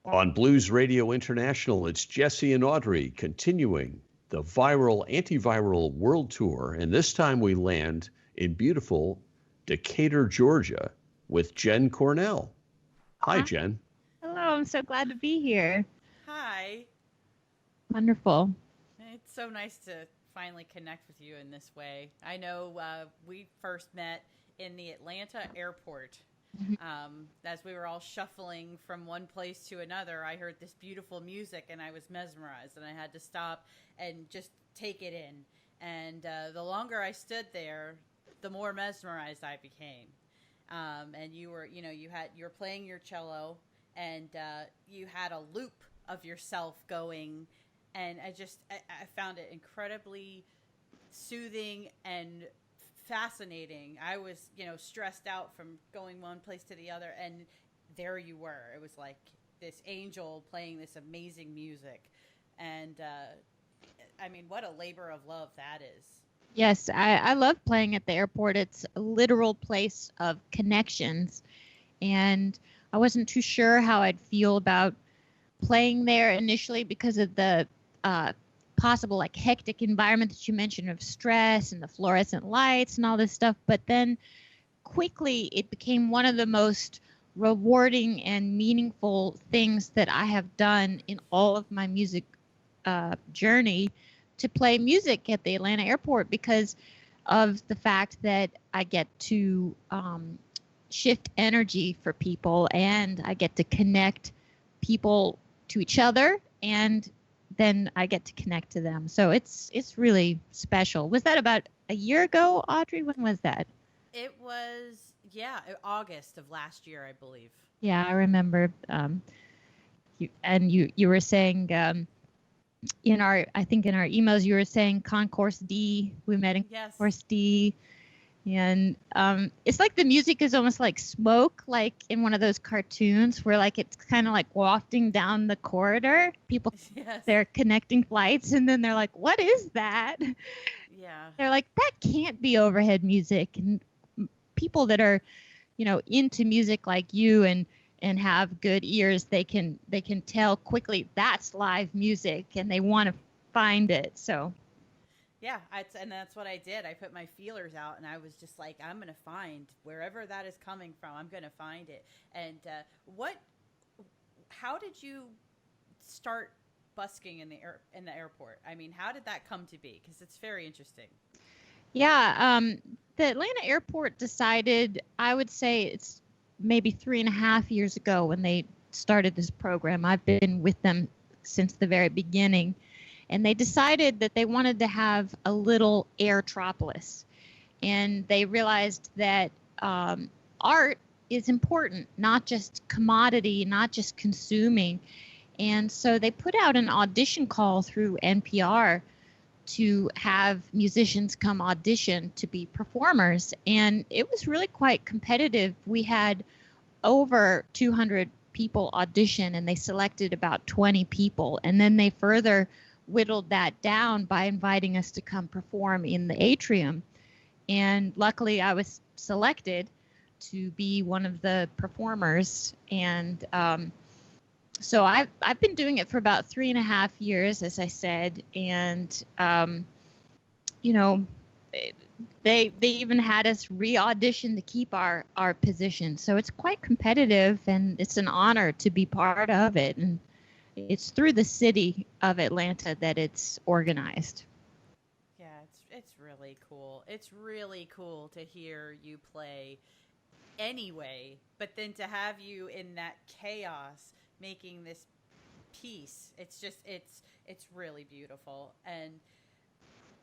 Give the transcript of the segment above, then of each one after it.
On Blues Radio International, it's Jesse and Audrey continuing the viral, antiviral world tour. And this time we land in beautiful Decatur, Georgia with Jenn Cornell. Hi, Jenn. Hello, I'm so glad to be here. Hi. Wonderful. It's so nice to finally connect with you in this way. I know we first met in the Atlanta airport. As we were all shuffling from one place to another, I heard this beautiful music and I was mesmerized, and I had to stop and just take it in. And the longer I stood there, the more mesmerized I became. And you were playing your cello, and you had a loop of yourself going, and I found it incredibly soothing and fascinating. I was, stressed out from going one place to the other, and there you were. It was like this angel playing this amazing music. And what a labor of love that is. Yes, I love playing at the airport. It's a literal place of connections, and I wasn't too sure how I'd feel about playing there initially because of the possible hectic environment that you mentioned of stress and the fluorescent lights and all this stuff. But then quickly it became one of the most rewarding and meaningful things that I have done in all of my music journey, to play music at the Atlanta airport, because of the fact that I get to shift energy for people, and I get to connect people to each other, and then I get to connect to them. So it's really special. Was that about a year ago, Audrey? When was that? It was, August of last year, I believe. Yeah, I remember. You were saying in our emails, you were saying Concourse D. We met in Concourse D. And it's like the music is almost like smoke, like in one of those cartoons where it's kind of like wafting down the corridor. People, they're connecting flights, and then they're like, what is that? Yeah. They're like, that can't be overhead music. And people that are, into music like you and have good ears, they can tell quickly that's live music, and they want to find it. So. Yeah, and that's what I did. I put my feelers out, and I was just like, I'm going to find wherever that is coming from. I'm going to find it. And how did you start busking in the airport? I mean, how did that come to be? Because it's very interesting. Yeah, the Atlanta airport decided, I would say it's maybe 3.5 years ago when they started this program. I've been with them since the very beginning. And they decided that they wanted to have a little airtropolis. And they realized that art is important, not just commodity, not just consuming. And so they put out an audition call through NPR to have musicians come audition to be performers. And it was really quite competitive. We had over 200 people audition, and they selected about 20 people. And then they further whittled that down by inviting us to come perform in the atrium. And luckily I was selected to be one of the performers. And so I've been doing it for about 3.5 years, as I said. And, they even had us re-audition to keep our position. So it's quite competitive, and it's an honor to be part of it. And it's through the city of Atlanta that it's organized. Yeah, it's really cool. It's really cool to hear you play anyway, but then to have you in that chaos making this piece, it's really beautiful. And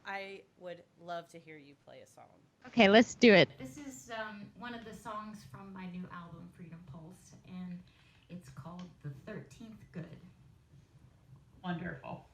I would love to hear you play a song. Okay, let's do it. This is one of the songs from my new album, Freedom Pulse, and it's called The 13th Good. Wonderful.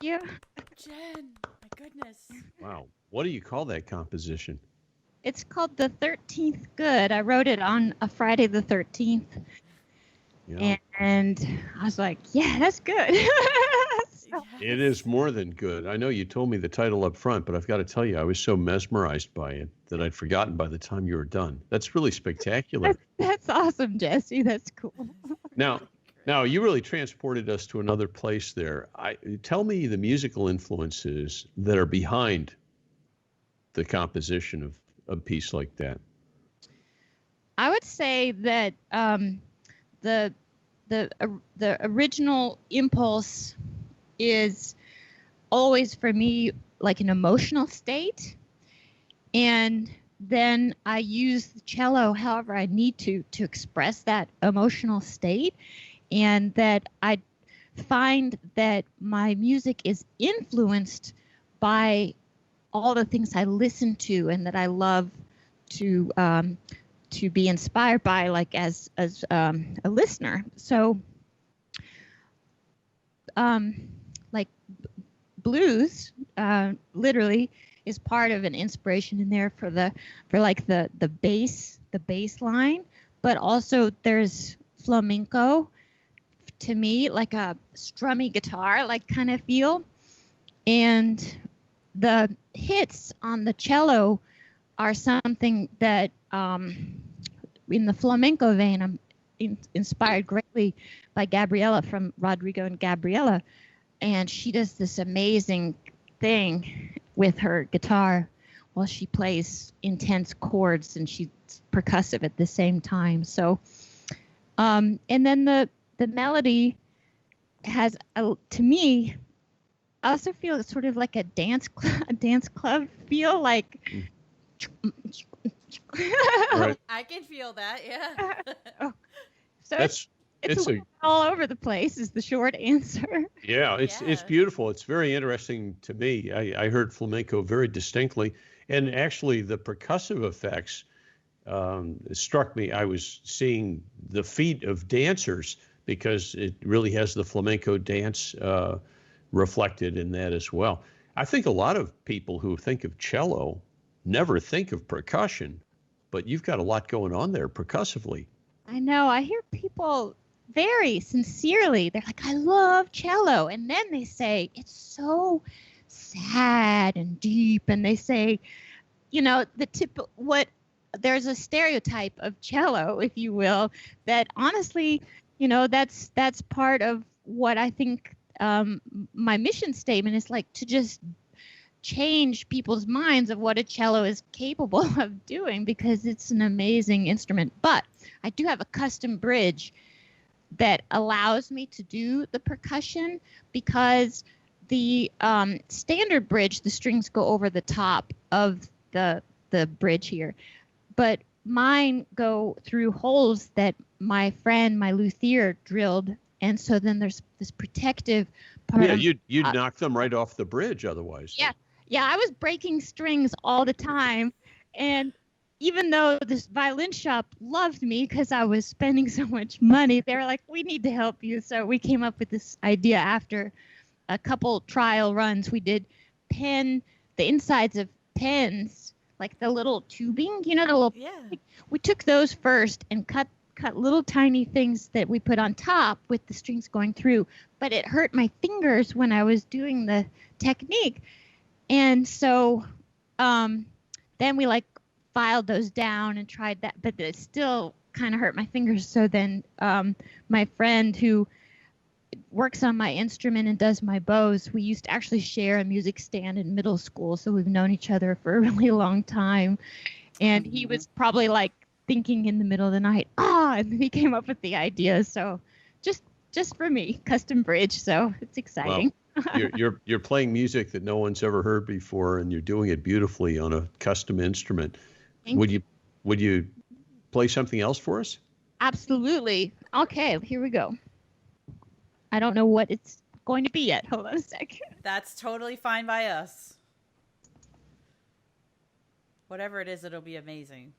you. Jenn, my goodness. Wow. What do you call that composition? It's called The 13th Good. I wrote it on a Friday the 13th. Yeah. And I was like, yeah, that's good. So, It is more than good. I know you told me the title up front, but I've got to tell you, I was so mesmerized by it that I'd forgotten by the time you were done. That's really spectacular. that's awesome, Jesse. That's cool. Now, you really transported us to another place there. Tell me the musical influences that are behind the composition of a piece like that. I would say that the original impulse is always for me like an emotional state, and then I use the cello however I need to express that emotional state, and that I find that my music is influenced by all the things I listen to and that I love to be inspired by, like as a listener. So like blues literally is part of an inspiration in there for the bass line, but also there's flamenco, to me, like a strummy guitar like kind of feel, and the hits on the cello are something that in the flamenco vein, I'm inspired greatly by Gabriella from Rodrigo and Gabriella, and she does this amazing thing with her guitar while she plays intense chords, and she's percussive at the same time. So and then the melody has to me, I also feel it's sort of like a dance club feel, like Right. I can feel that, yeah. So it's all over the place is the short answer. Yeah, it's beautiful. It's very interesting to me. I heard flamenco very distinctly, and actually the percussive effects struck me. I was seeing the feet of dancers because it really has the flamenco dance reflected in that as well. I think a lot of people who think of cello never think of percussion, but you've got a lot going on there percussively. I know. I hear people very sincerely, they're like, I love cello. And then they say, it's so sad and deep. And they say, there's a stereotype of cello, if you will, that honestly, that's part of what I think my mission statement is, like, to just change people's minds of what a cello is capable of doing, because it's an amazing instrument. But I do have a custom bridge that allows me to do the percussion, because the standard bridge, the strings go over the top of the bridge here, but mine go through holes that my luthier drilled, and so then there's this protective part. Yeah, you'd knock them right off the bridge otherwise. Yeah, I was breaking strings all the time, and even though this violin shop loved me because I was spending so much money, they were like, we need to help you. So we came up with this idea after a couple trial runs. We did the insides of pens, like the little tubing, the little. Yeah. We took those first and cut little tiny things that we put on top with the strings going through. But it hurt my fingers when I was doing the technique. And so then we filed those down and tried that, but it still kind of hurt my fingers. So then my friend who works on my instrument and does my bows, we used to actually share a music stand in middle school. So we've known each other for a really long time. And he was probably thinking in the middle of the night, and he came up with the idea. So just for me, custom bridge. So it's exciting. Well, you're playing music that no one's ever heard before, and you're doing it beautifully on a custom instrument. Would you play something else for us? Absolutely. Okay, here we go. I don't know what it's going to be yet. Hold on a second. That's totally fine by us. Whatever it is, it'll be amazing.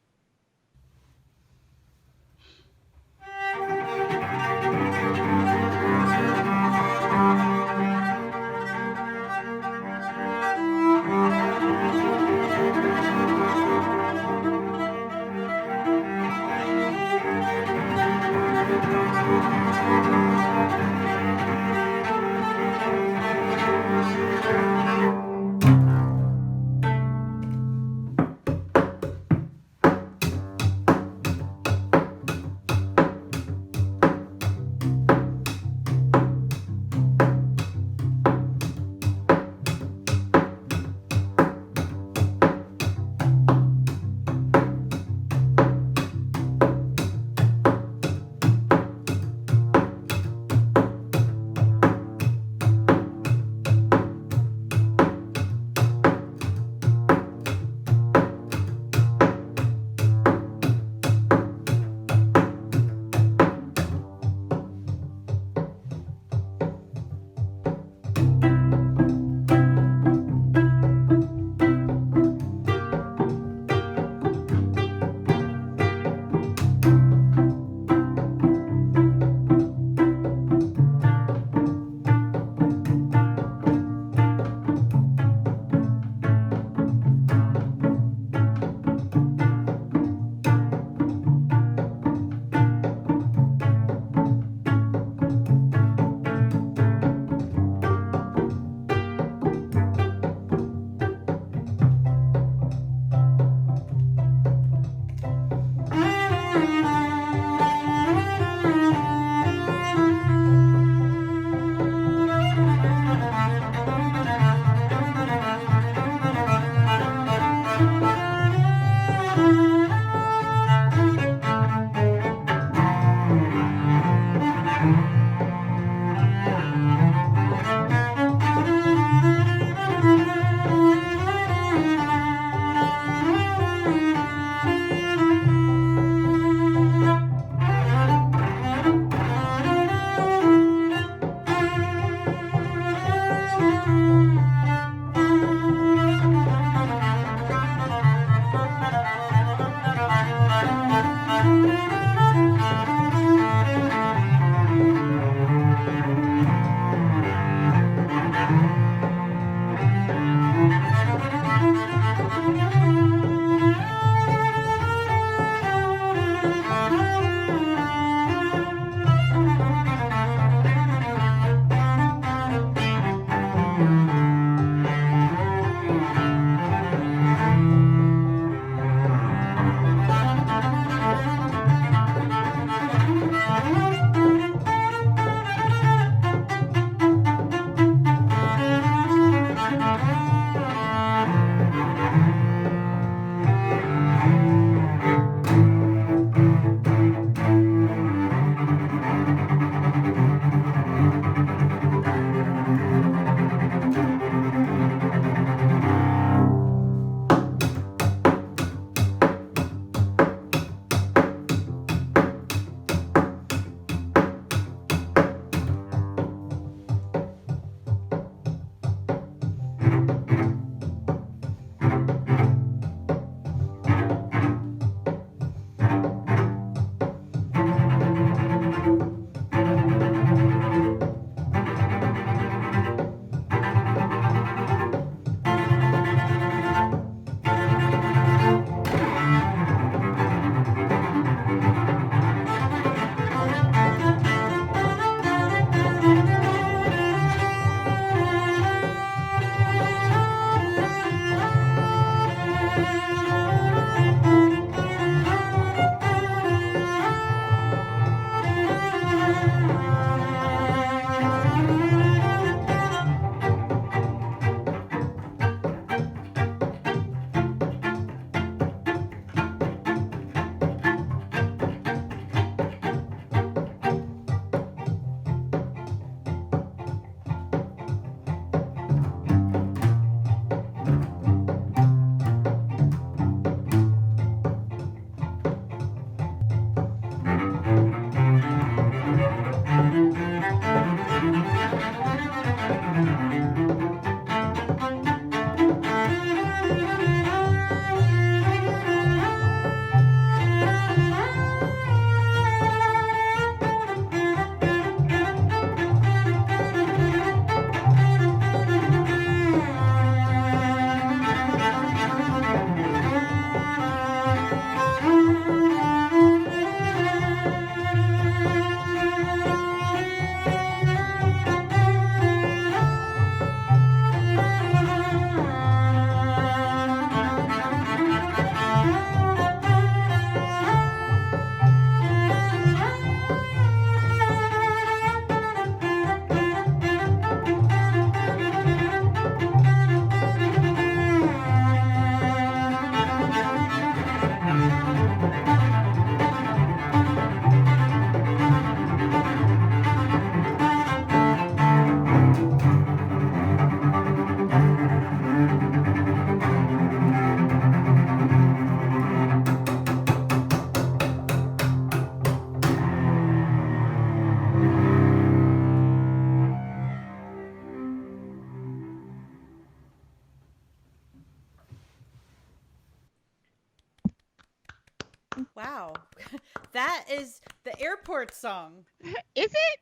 That is the airport song. Is it?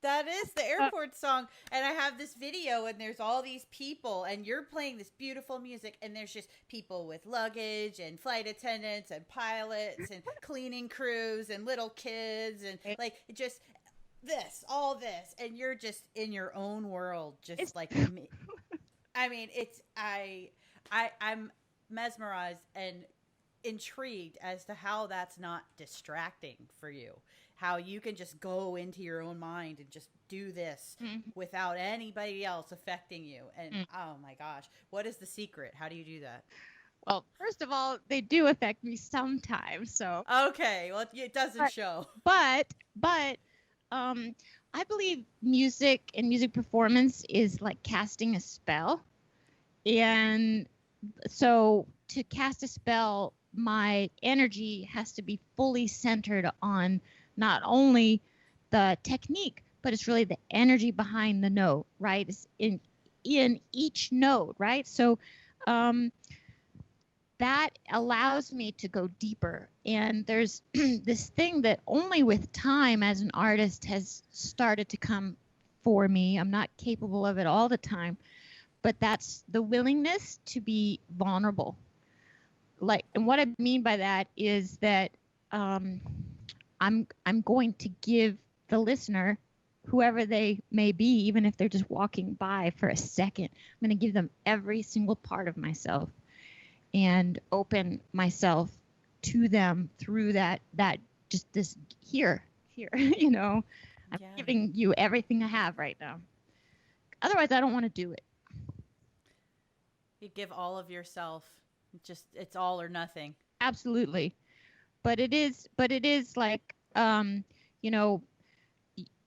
That is the airport song. And I have this video, and there's all these people, and you're playing this beautiful music, and there's just people with luggage and flight attendants and pilots and cleaning crews and little kids and like just all this, and you're just in your own world, just like me. I mean, I'm mesmerized and intrigued as to how that's not distracting for you. How you can just go into your own mind and just do this without anybody else affecting you. And oh my gosh, what is the secret? How do you do that? Well, first of all, they do affect me sometimes. So okay, well, it doesn't show. But I believe music and music performance is like casting a spell, and so to cast a spell, my energy has to be fully centered on not only the technique, but it's really the energy behind the note, right? It's in each note, right? So that allows me to go deeper. And there's this thing that only with time as an artist has started to come for me. I'm not capable of it all the time, but that's the willingness to be vulnerable. Like, and what I mean by that is that I'm going to give the listener, whoever they may be, even if they're just walking by for a second, I'm going to give them every single part of myself and open myself to them through that just this here, you know, I'm giving you everything I have right now. Otherwise, I don't want to do it. You give all of yourself. Just it's all or nothing. Absolutely. But it is like, you know,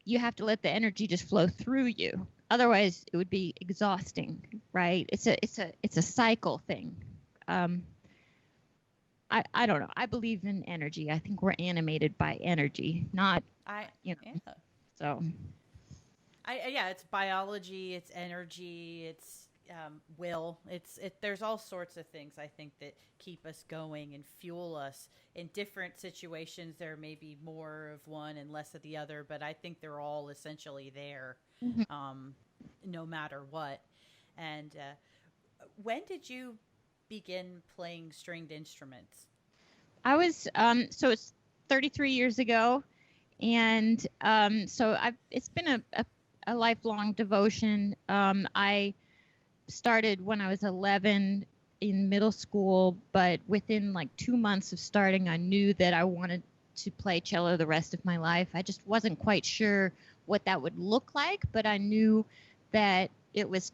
you have to let the energy just flow through you. Otherwise, it would be exhausting, right? It's a cycle thing. I don't know. I believe in energy. I think we're animated by energy, not, you know. Yeah. So. It's biology. It's energy. It's will. There's all sorts of things I think that keep us going and fuel us in different situations. There may be more of one and less of the other, but I think they're all essentially there, no matter what. And when did you begin playing stringed instruments? I was so it's 33 years ago, and so it's been a lifelong devotion. I started when I was 11 in middle school, but within like 2 months of starting, I knew that I wanted to play cello the rest of my life. I just wasn't quite sure what that would look like, but I knew that it was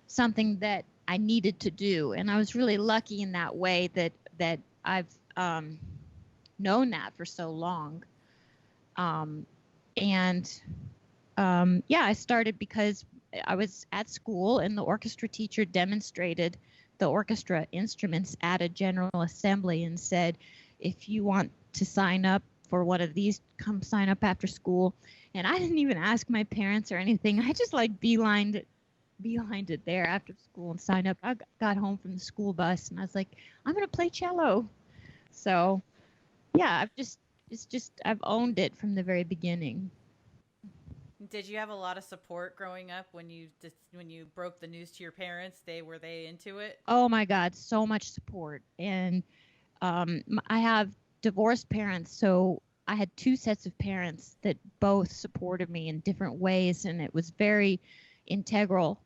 something that I needed to do. And I was really lucky in that way that I've known that for so long. I started because I was at school and the orchestra teacher demonstrated the orchestra instruments at a general assembly and said, if you want to sign up for one of these, come sign up after school. And I didn't even ask my parents or anything. I just like beelined it there after school and signed up. I got home from the school bus and I was like, I'm going to play cello. So yeah, I've owned it from the very beginning. Did you have a lot of support growing up when you broke the news to your parents? Were they into it? Oh my God, so much support. And I have divorced parents, so I had two sets of parents that both supported me in different ways, and it was very integral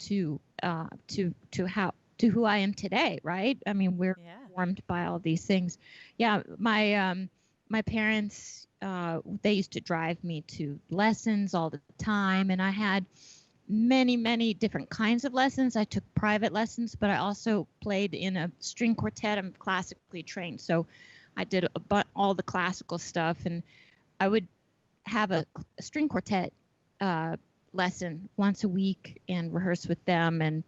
to who I am today. Right? I mean, we're formed by all these things. Yeah, my parents. They used to drive me to lessons all the time, and I had many, many different kinds of lessons. I took private lessons, but I also played in a string quartet. I'm classically trained, so I did all the classical stuff, and I would have a string quartet lesson once a week and rehearse with them, and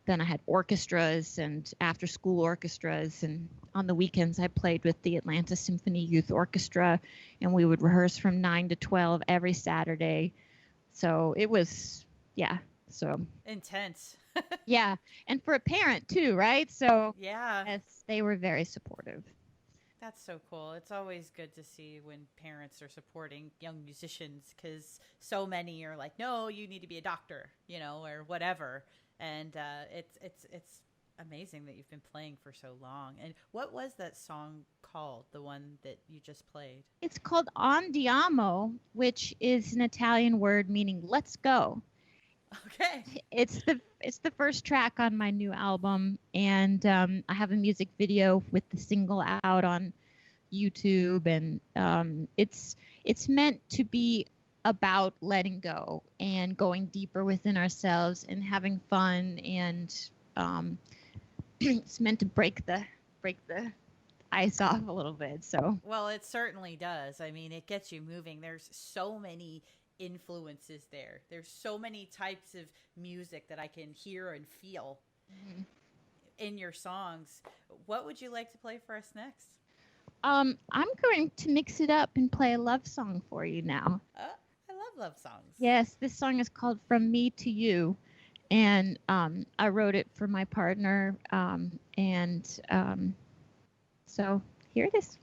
then I had orchestras and after-school orchestras, and on the weekends I played with the Atlanta Symphony Youth Orchestra, and we would rehearse from 9 to 12 every Saturday. So it was, so intense. Yeah, and for a parent too, right? So yeah, yes, they were very supportive. That's so cool. It's always good to see when parents are supporting young musicians, because so many are like, no, you need to be a doctor, or whatever. And it's amazing that you've been playing for so long. And what was that song called, the one that you just played? It's called Andiamo, which is an Italian word meaning let's go. Okay. It's the first track on my new album, and I have a music video with the single out on YouTube, and it's meant to be about letting go and going deeper within ourselves and having fun, and it's meant to break the ice off a little bit. So, well, it certainly does. I mean, it gets you moving. There's so many influences there. There's so many types of music that I can hear and feel in your songs. What would you like to play for us next? I'm going to mix it up and play a love song for you now. I love love songs. Yes, this song is called From Me to You, and I wrote it for my partner, so here it is.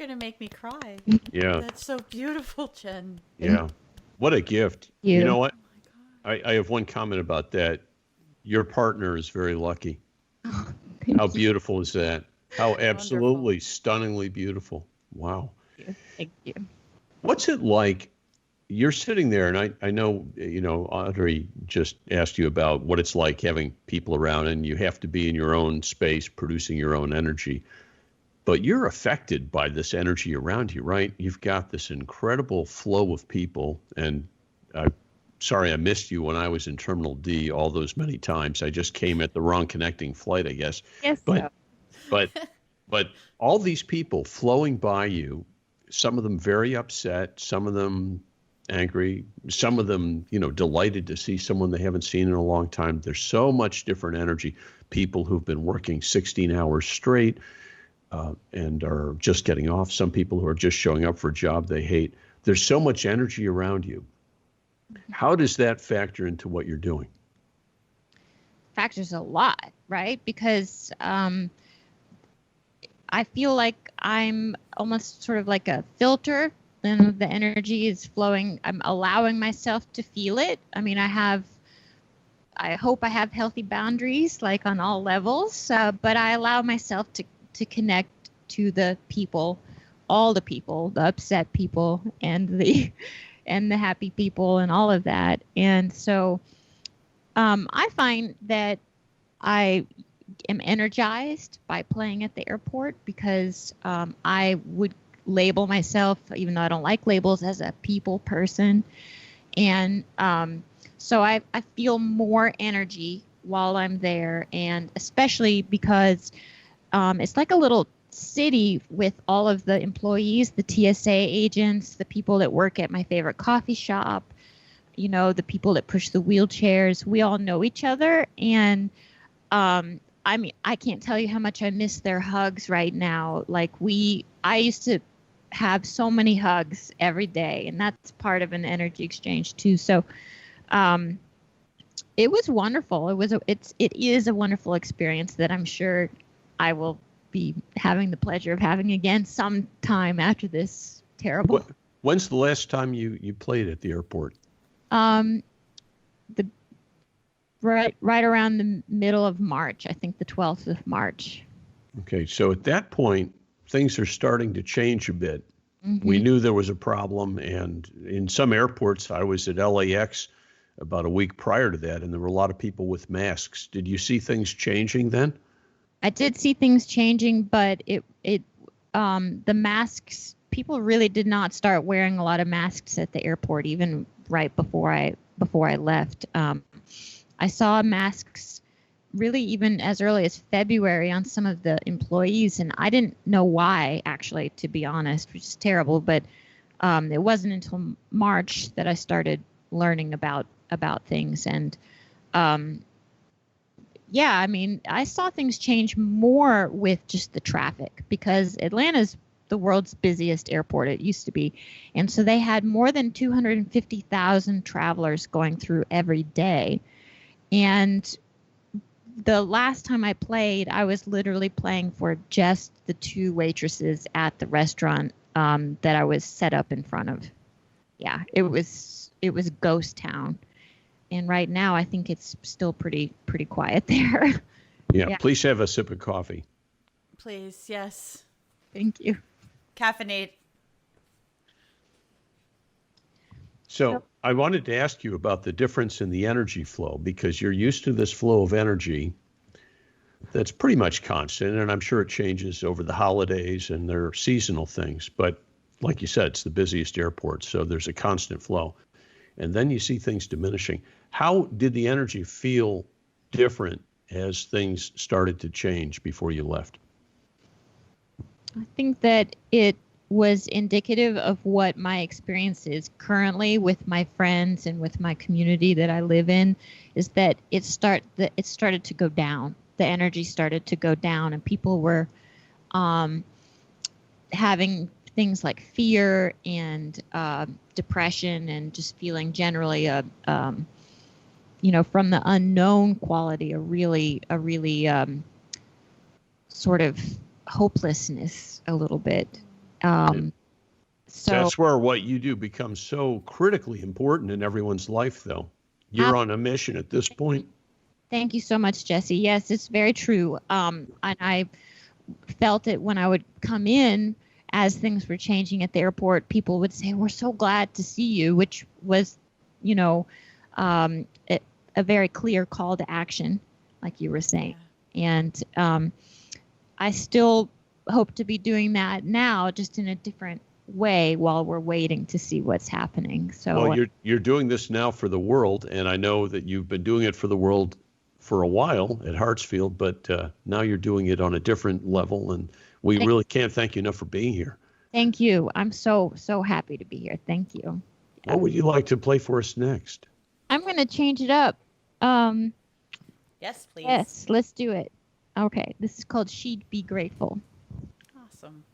going to make me cry. Yeah. That's so beautiful, Jenn. Yeah. What a gift. You. You know what? Oh my God. I have one comment about that. Your partner is very lucky. Oh, How beautiful is that? How absolutely Wonderful. stunningly beautiful. Wow. thank you. What's it like? You're sitting there, and I know, Audrey just asked you about what it's like having people around, and you have to be in your own space, producing your own energy. But you're affected by this energy around you, right? You've got this incredible flow of people, and sorry I missed you when I was in Terminal D all those many times. I just came at the wrong connecting flight, I guess. Yes. But but all these people flowing by you, some of them very upset, some of them angry, some of them, delighted to see someone they haven't seen in a long time. There's so much different energy. People who've been working 16 hours straight and are just getting off. Some people who are just showing up for a job they hate. There's so much energy around you. How does that factor into what you're doing? Factors a lot, right? Because I feel like I'm almost sort of like a filter, and the energy is flowing. I'm allowing myself to feel it. I mean, I hope I have healthy boundaries, like on all levels, but I allow myself to connect to the people, all the people, the upset people and the happy people and all of that. And so I find that I am energized by playing at the airport because I would label myself, even though I don't like labels, as a people person. And so I feel more energy while I'm there, and especially because it's like a little city with all of the employees, the TSA agents, the people that work at my favorite coffee shop, the people that push the wheelchairs. We all know each other. And I mean, I can't tell you how much I miss their hugs right now. Like I used to have so many hugs every day, and that's part of an energy exchange too. So it was wonderful. It is a wonderful experience that I'm sure I will be having the pleasure of having again sometime after this terrible. When's the last time you played at the airport? Right around the middle of March. I think the 12th of March. Okay, so at that point, things are starting to change a bit. Mm-hmm. We knew there was a problem, and in some airports, I was at LAX about a week prior to that, and there were a lot of people with masks. Did you see things changing then? I did see things changing, but the masks, people really did not start wearing a lot of masks at the airport, even right before I left. I saw masks really even as early as February on some of the employees, and I didn't know why, actually, to be honest, which is terrible. But it wasn't until March that I started learning about things. And yeah, I mean, I saw things change more with just the traffic, because Atlanta's the world's busiest airport. It used to be. And so they had more than 250,000 travelers going through every day. And the last time I played, I was literally playing for just the two waitresses at the restaurant that I was set up in front of. Yeah, it was ghost town. And right now, I think it's still pretty quiet there. Yeah, please have a sip of coffee. Please, yes. Thank you. Caffeinate. So I wanted to ask you about the difference in the energy flow, because you're used to this flow of energy that's pretty much constant, and I'm sure it changes over the holidays and there are seasonal things. But like you said, it's the busiest airport, so there's a constant flow. And then you see things diminishing. How did the energy feel different as things started to change before you left? I think that it was indicative of what my experience is currently with my friends and with my community that I live in, is that it started to go down. The energy started to go down, and people were having things like fear and depression, and just feeling generally from the unknown quality, a really sort of hopelessness a little bit. So that's where what you do becomes so critically important in everyone's life, though. You're on a mission at this point. Thank you so much, Jesse. Yes, it's very true. And I felt it when I would come in as things were changing at the airport. People would say, "We're so glad to see you," which was, a very clear call to action, like you were saying. And I still hope to be doing that now, just in a different way while we're waiting to see what's happening. So well, you're doing this now for the world, and I know that you've been doing it for the world for a while at Hartsfield, but now you're doing it on a different level, and we really can't thank you enough for being here. Thank you. I'm so happy to be here. Thank you. What would you like to play for us next? I'm going to change it up. Yes, please. Yes, let's do it. Okay, this is called She'd Be Grateful. Awesome.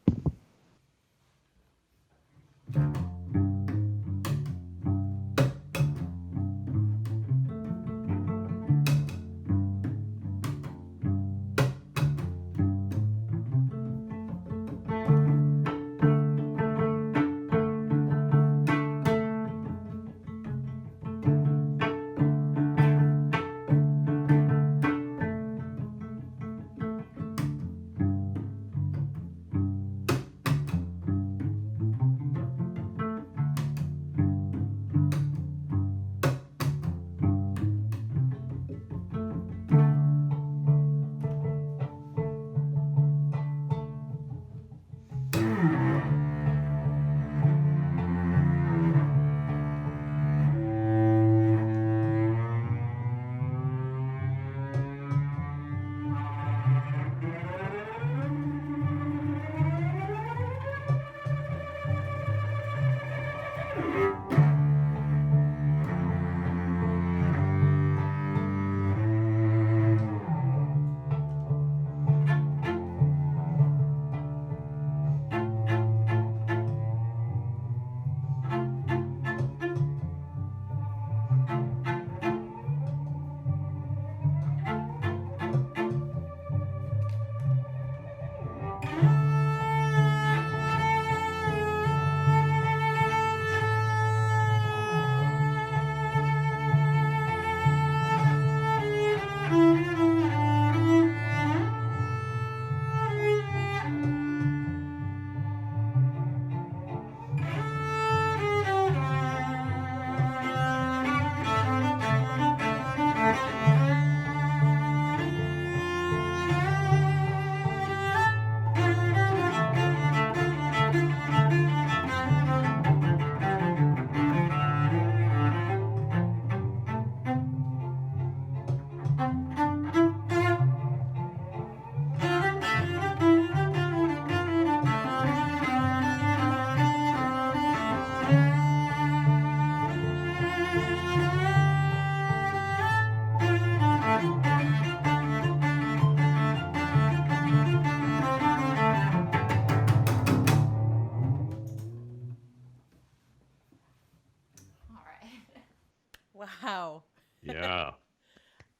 Wow. Yeah.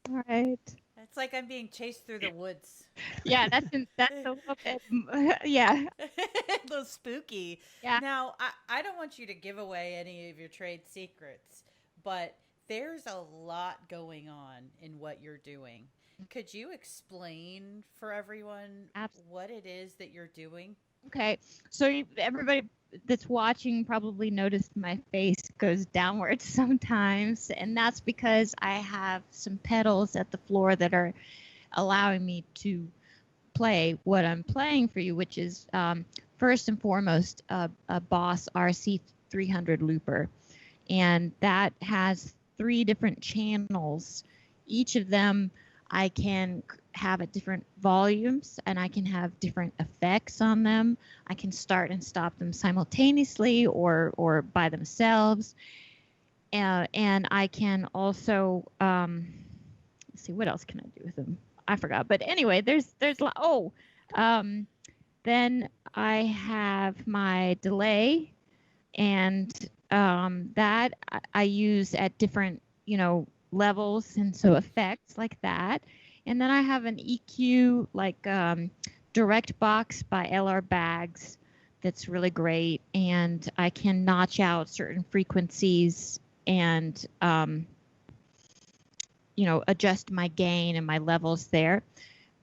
All right. It's like I'm being chased through the woods. Yeah, that's a little bit. Yeah. A little spooky. Yeah. Now, I don't want you to give away any of your trade secrets, but there's a lot going on in what you're doing. Could you explain for everyone what it is that you're doing? Okay. So everybody that's watching probably noticed my face goes downwards sometimes, and that's because I have some pedals at the floor that are allowing me to play what I'm playing for you, which is first and foremost a Boss RC 300 looper, and that has 3 different channels. Each of them I can have at different volumes, and I can have different effects on them. I can start and stop them simultaneously or by themselves. And I can also, let's see, what else can I do with them? I forgot. But anyway, then I have my delay, and that I use at different, levels, and so effects like that. And then I have an EQ like Direct Box by LR Baggs that's really great, and I can notch out certain frequencies and adjust my gain and my levels there.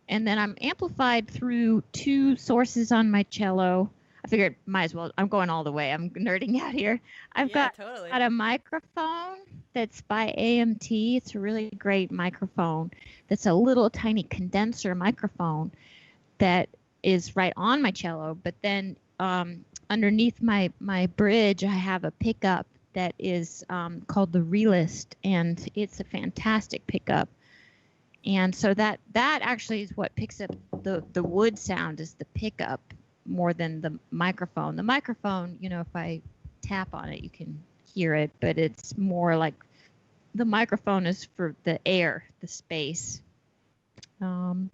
And then I'm amplified through 2 sources on my cello. I figured might as well. I'm going all the way. I'm nerding out here. I've got a microphone that's by AMT. It's a really great microphone. That's a little tiny condenser microphone that is right on my cello. But then underneath my bridge, I have a pickup that is called the Realist, and it's a fantastic pickup. And so that actually is what picks up the wood sound, is the pickup more than the microphone. The microphone, if I tap on it, you can hear it, but it's more like the microphone is for the air, the space. And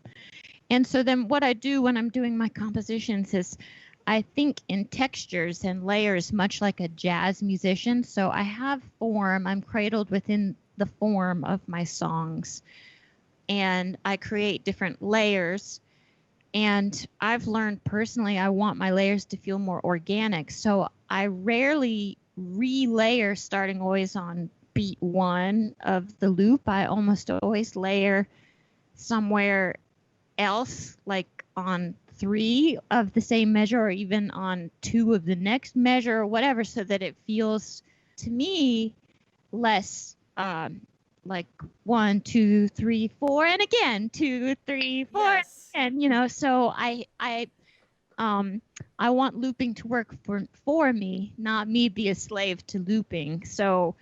so then what I do when I'm doing my compositions is I think in textures and layers, much like a jazz musician. So I have form. I'm cradled within the form of my songs, and I create different layers. And I've learned personally, I want my layers to feel more organic. So I rarely relayer starting always on beat 1 of the loop. I almost always layer somewhere else, like on 3 of the same measure, or even on 2 of the next measure, or whatever, so that it feels to me less like 1, 2, 3, 4, and again 2, 3, 4, yes. and so I want looping to work for me, not me be a slave to looping. So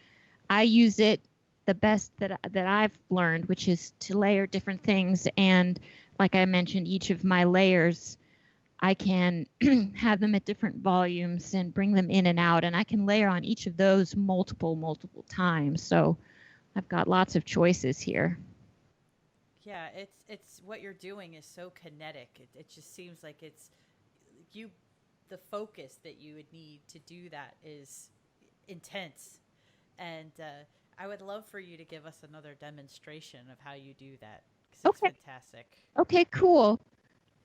I use it the best that I've learned, which is to layer different things. And like I mentioned, each of my layers, I can have them at different volumes and bring them in and out, and I can layer on each of those multiple times. So I've got lots of choices here. Yeah, it's what you're doing is so kinetic. It just seems like it's the focus that you would need to do that is intense. And I would love for you to give us another demonstration of how you do that, because it's fantastic. Okay, cool.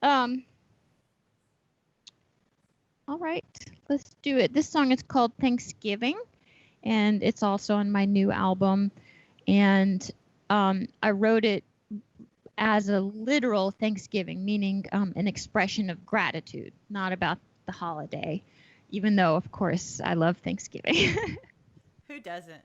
All right, let's do it. This song is called Thanksgiving, and it's also on my new album. And I wrote it as a literal Thanksgiving, meaning an expression of gratitude, not about the holiday, even though, of course, I love Thanksgiving. Who doesn't?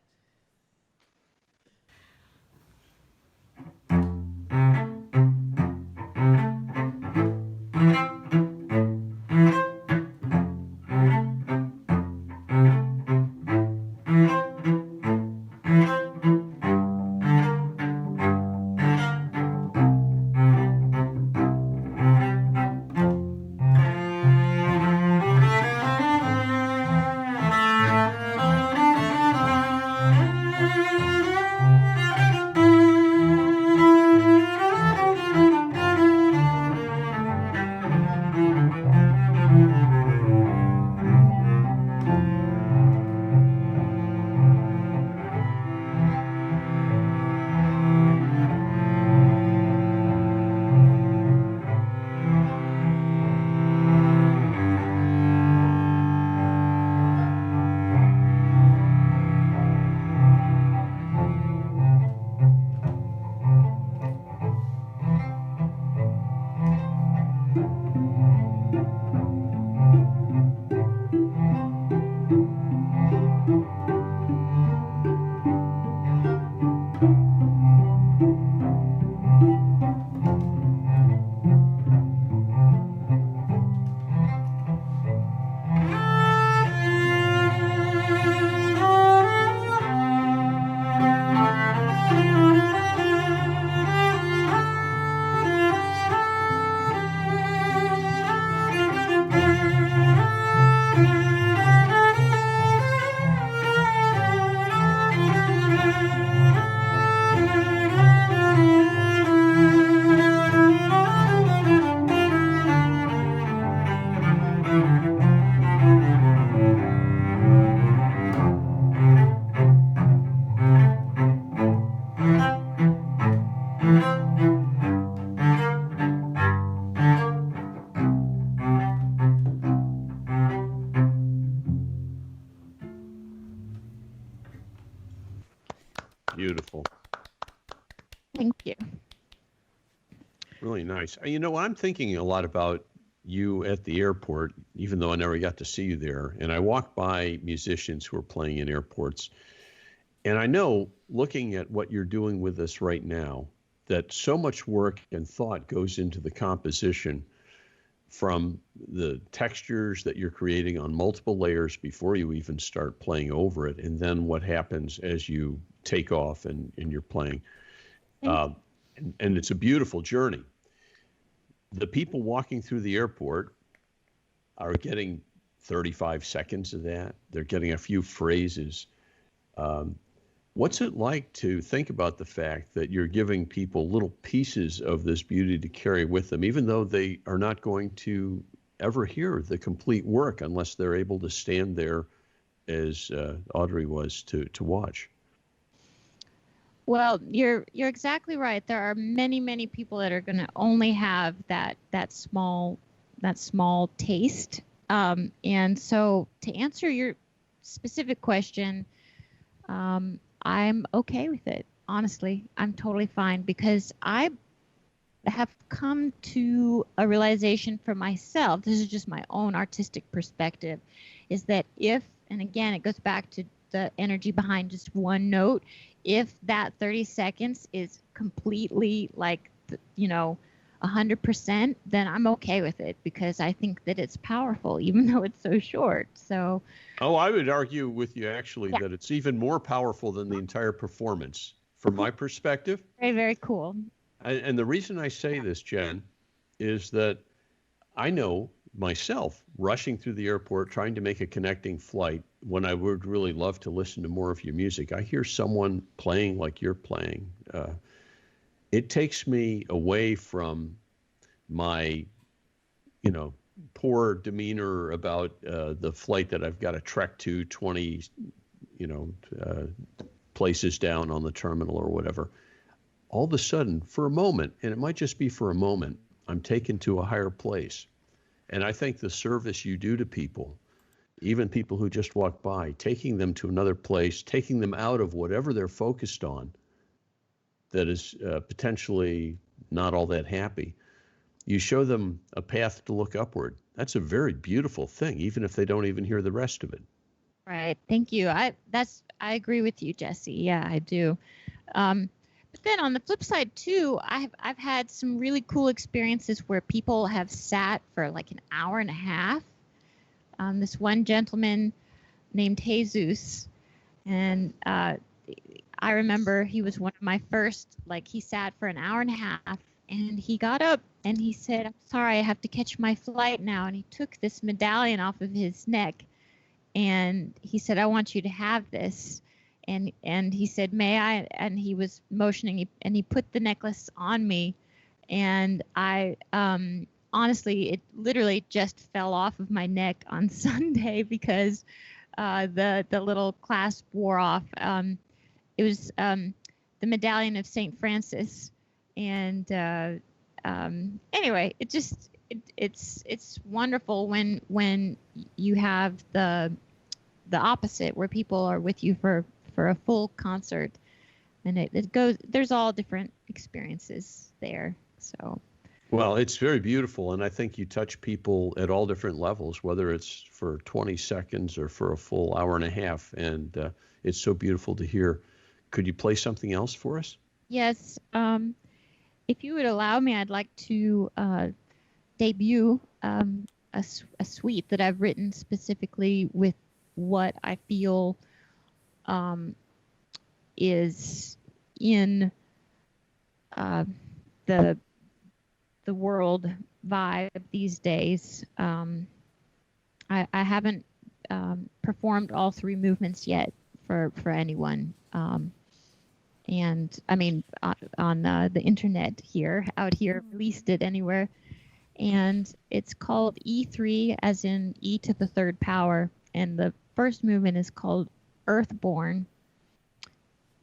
Beautiful. Thank you. Really nice. You know, I'm thinking a lot about you at the airport, even though I never got to see you there. And I walk by musicians who are playing in airports. And I know, looking at what you're doing with us right now, that so much work and thought goes into the composition, from the textures that you're creating on multiple layers before you even start playing over it, and then what happens as you take off and you're playing. And it's a beautiful journey. The people walking through the airport are getting 35 seconds of that. They're getting a few phrases. What's it like to think about the fact that you're giving people little pieces of this beauty to carry with them, even though they are not going to ever hear the complete work unless they're able to stand there as Audrey was to watch? Well, you're exactly right. There are many people that are going to only have that small taste. And so, to answer your specific question, I'm okay with it. Honestly, I'm totally fine, because I have come to a realization for myself. This is just my own artistic perspective, is that and again, it goes back to the energy behind just one note. If that 30 seconds is completely 100%, then I'm okay with it, because I think that it's powerful, even though it's so short. So. Oh, I would argue with you, actually, that it's even more powerful than the entire performance, from my perspective. Very, very cool. And the reason I say this, Jenn, is that I know myself, rushing through the airport, trying to make a connecting flight, when I would really love to listen to more of your music, I hear someone playing like you're playing. It takes me away from my, poor demeanor about the flight that I've got to trek to 20, places down on the terminal or whatever. All of a sudden, for a moment, and it might just be for a moment, I'm taken to a higher place. And I think the service you do to people, even people who just walk by, taking them to another place, taking them out of whatever they're focused on that is potentially not all that happy, you show them a path to look upward. That's a very beautiful thing, even if they don't even hear the rest of it. Right. Thank you. I agree with you, Jesse. Yeah, I do. But then on the flip side too, I've had some really cool experiences where people have sat for like an hour and a half. This one gentleman named Jesus, and I remember he was one of my first. He sat for an hour and a half, and he got up and he said, "I'm sorry, I have to catch my flight now." And he took this medallion off of his neck, and he said, "I want you to have this." And he said, "May I?" And he was motioning, and he put the necklace on me, and I honestly, it literally just fell off of my neck on Sunday, because the little clasp wore off. It was the medallion of Saint Francis, and anyway, it's wonderful when you have the opposite, where people are with you for a full concert, and there's all different experiences there. So. Well, it's very beautiful, and I think you touch people at all different levels, whether it's for 20 seconds or for a full hour and a half, and it's so beautiful to hear. Could you play something else for us? Yes. If you would allow me, I'd like to debut a suite that I've written specifically with what I feel is in the world vibe these days. I haven't performed all three movements yet for anyone. And I mean, on the internet out here, released it anywhere. And it's called E3, as in E to the third power. And the first movement is called Earthborn,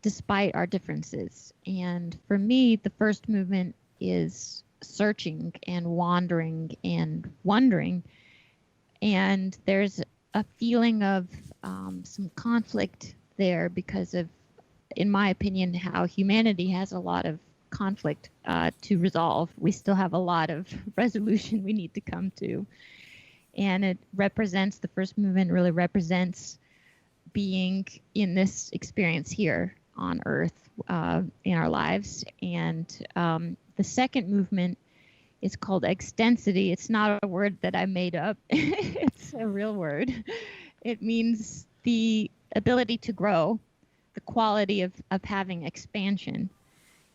despite our differences. And for me, the first movement is searching and wandering and wondering. And there's a feeling of some conflict there because of in my opinion, how humanity has a lot of conflict to resolve. We still have a lot of resolution we need to come to. And it represents, the first movement really represents being in this experience here on Earth in our lives. And the second movement is called extensity. It's not a word that I made up. It's a real word. It means the ability to grow, the quality of having expansion.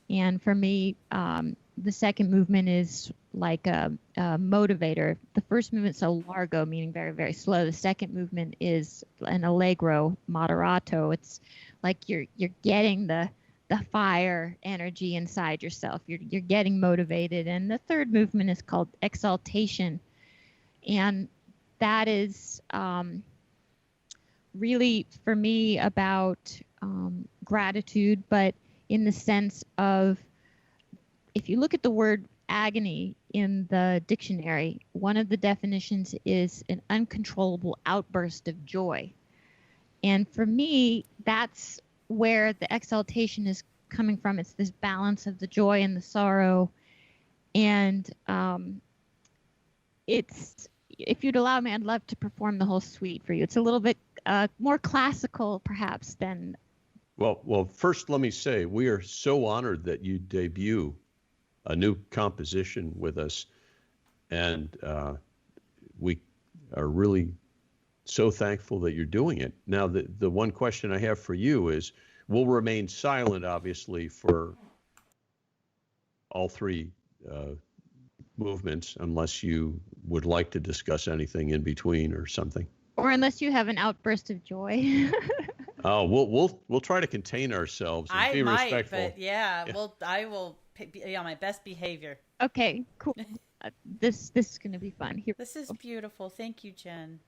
And for me, the second movement is like a motivator. The first movement's a largo, meaning very, very slow. The second movement is an allegro, moderato. It's like you're getting the fire energy inside yourself. You're getting motivated. And the third movement is called exaltation. And that is really, for me, about gratitude, but in the sense of, if you look at the word agony in the dictionary, one of the definitions is an uncontrollable outburst of joy. And for me, that's where the exaltation is coming from. It's this balance of the joy and the sorrow. And it's, if you'd allow me, I'd love to perform the whole suite for you. It's a little bit more classical, perhaps, than... Well, first, let me say, we are so honored that you debut a new composition with us. And we are really so thankful that you're doing it. Now, the one question I have for you is, we'll remain silent, obviously, for all three movements, unless you would like to discuss anything in between or something. Or unless you have an outburst of joy. Oh, we'll try to contain ourselves and be respectful. But yeah, well, I will be on my best behavior. Okay, cool. This is going to be fun. Here. This is beautiful. Thank you, Jenn.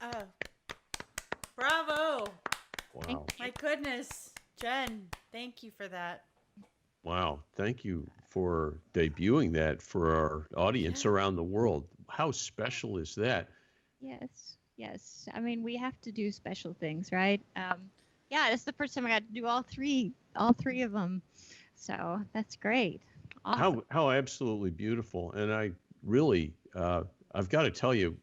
Oh, bravo. Wow. My goodness. Jenn, thank you for that. Wow. Thank you for debuting that for our audience around the world. How special is that? Yes, yes. I mean, we have to do special things, right? Yeah, it's the first time I got to do all three of them. So that's great. Awesome. How absolutely beautiful. And I really, I've got to tell you,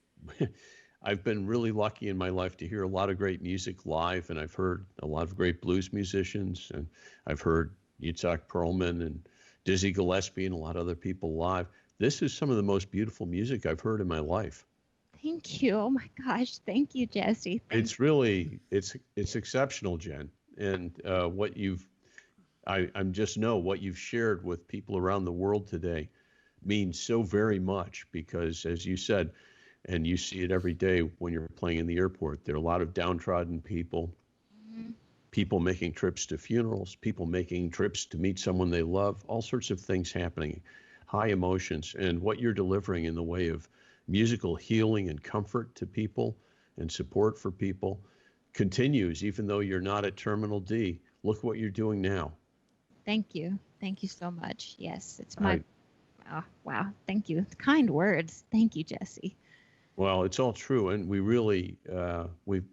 I've been really lucky in my life to hear a lot of great music live, and I've heard a lot of great blues musicians, and I've heard Itzhak Perlman and Dizzy Gillespie and a lot of other people live. This is some of the most beautiful music I've heard in my life. Thank you. Oh my gosh. Thank you, Jesse. It's really, it's exceptional, Jenn. And I'm just know what you've shared with people around the world today means so very much because, as you said, and you see it every day when you're playing in the airport, there are a lot of downtrodden people, people making trips to funerals, people making trips to meet someone they love, all sorts of things happening, high emotions. And what you're delivering in the way of musical healing and comfort to people and support for people continues, even though you're not at terminal D. Look what you're doing now. Thank you. Thank you so much. Yes, it's my. Oh, wow. Thank you. Kind words. Thank you, Jesse. Well, it's all true. And we really, we're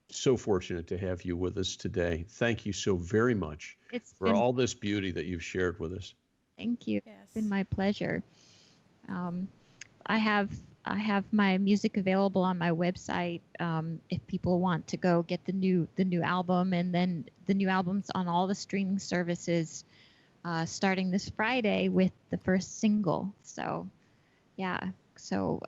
so fortunate to have you with us today. Thank you so very much for all this beauty that you've shared with us. Thank you. Yes. It's been my pleasure. I have my music available on my website. If people want to go get the new album, and then the new album's on all the streaming services, starting this Friday with the first single. So, yeah. So,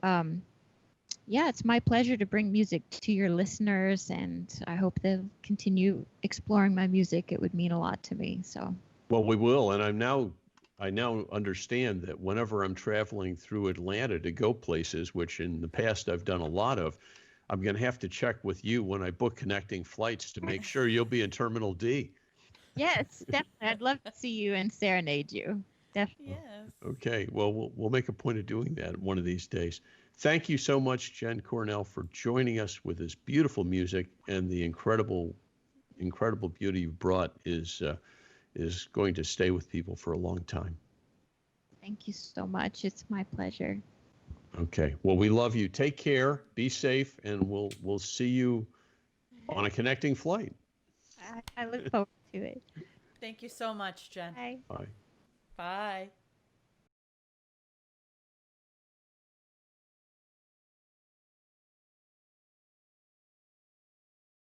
yeah, it's my pleasure to bring music to your listeners, and I hope they'll continue exploring my music. It would mean a lot to me. So. Well, we will, and I now understand that whenever I'm traveling through Atlanta to go places, which in the past I've done a lot of, I'm going to have to check with you when I book connecting flights to make sure you'll be in Terminal D. Yes, definitely. I'd love to see you and serenade you. Definitely. Yes. Okay. Well, we'll make a point of doing that one of these days. Thank you so much, Jenn Cornell, for joining us with this beautiful music, and the incredible beauty you brought is going to stay with people for a long time. Thank you so much. It's my pleasure. Okay. Well, we love you. Take care. Be safe, and we'll see you on a connecting flight. I look forward to it. Thank you so much, Jenn. Bye. Bye. Bye.